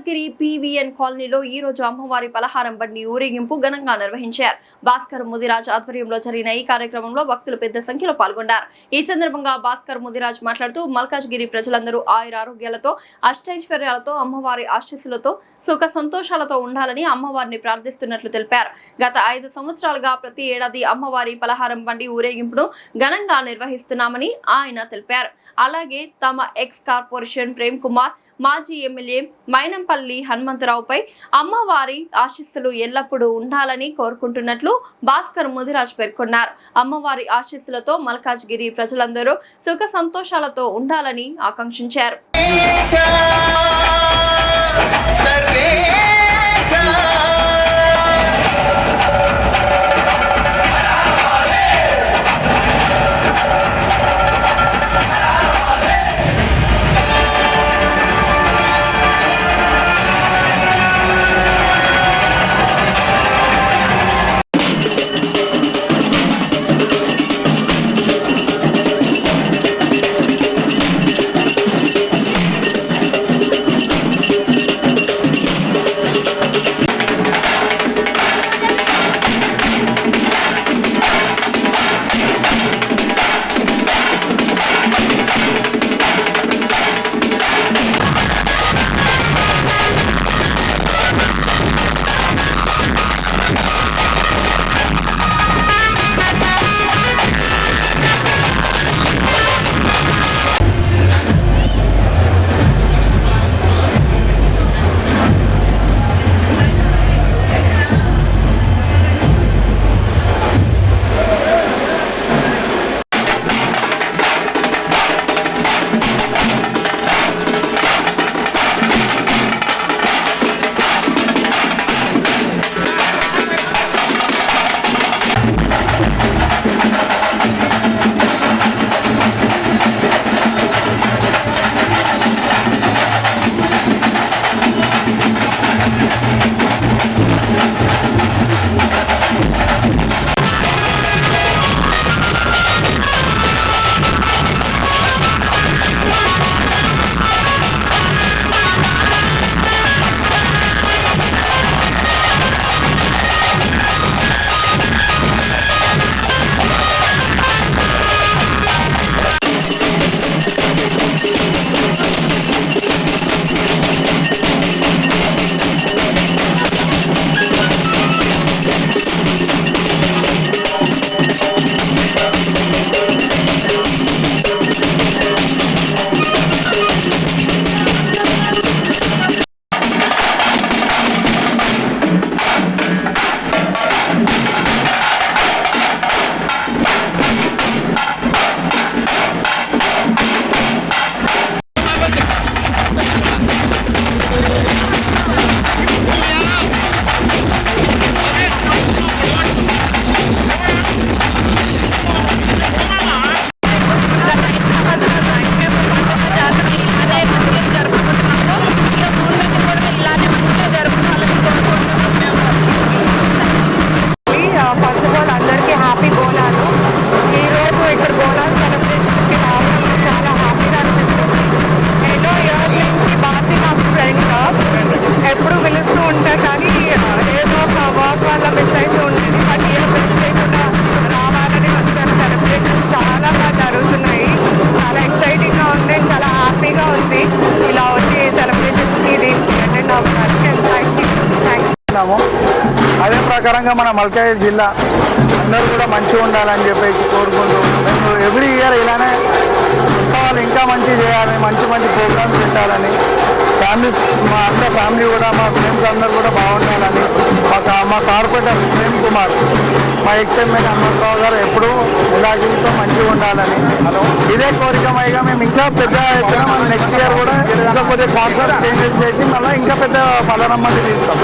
Malkajgiri PVN కాలనీలో ఈ రోజు అమ్మవారి పలహారం బండి ఊరేగింపు ఘనంగా నిర్వహించారు. భాస్కర్ ముదిరాజ్ ఆధ్వర్యంలో జరిగిన ఈ కార్యక్రమంలో భక్తులు పెద్ద సంఖ్యలో పాల్గొన్నారు. ఈ సందర్భంగా భాస్కర్ ముదిరాజ్ మాట్లాడుతూ మల్కాజ్గిరి ప్రజలందరూ ఆయురారోగ్యాలతో అష్టైశ్వర్యాలతో అమ్మవారి ఆశీస్సులతో సుఖ సంతోషాలతో ఉండాలని అమ్మవారిని ప్రార్థిస్తున్నట్లు తెలిపారు. గత 5 సంవత్సరాలుగా ప్రతి ఏడాది అమ్మవారి పలహారం బండి ఊరేగింపును ఘనంగా నిర్వహిస్తున్నామని ఆయన తెలిపారు. అలాగే తమ ఎక్స్ కార్పొరేషన్ ప్రేమ్ కుమార్, మాజీ ఎమ్మెల్యే మైనంపల్లి హనుమంతరావుపై అమ్మవారి ఆశీస్సులు ఎల్లప్పుడూ ఉండాలని కోరుకుంటున్నట్లు భాస్కర్ ముదిరాజ్ పేర్కొన్నారు. అమ్మవారి ఆశీస్సులతో మల్కాజ్గిరి ప్రజలందరూ సుఖ సంతోషాలతో ఉండాలని ఆకాంక్షించారు. అదే ప్రకారంగా మన మల్కాజ్గిరి జిల్లా అందరూ కూడా మంచిగా ఉండాలని చెప్పేసి కోరుకుంటూ మేము ఎవ్రీ ఇయర్ ఇలానే ఉత్సవాలు ఇంకా మంచి చేయాలని మంచి ప్రోగ్రామ్స్ పెట్టాలని ఫ్యామిలీస్ మా అందరి ఫ్యామిలీ కూడా మా ఫ్రెండ్స్ అందరూ కూడా బాగుండాలని మా కార్పొరేటర్ ప్రేమ్ కుమార్, మా ఎక్స్ఎమ్మెల్యే హనుమంతరావు గారు ఎప్పుడూ ఎలా జీవితం మంచిగా ఉండాలని ఇదే కోరికమైగా మేము ఇంకా పెద్ద ఎత్తున మనం నెక్స్ట్ ఇయర్ కూడా ఇంకా కొద్దిగా కాన్సెప్ట్ చేంజెస్ చేసి మళ్ళీ ఇంకా పెద్ద పలానా మంది తీస్తాం.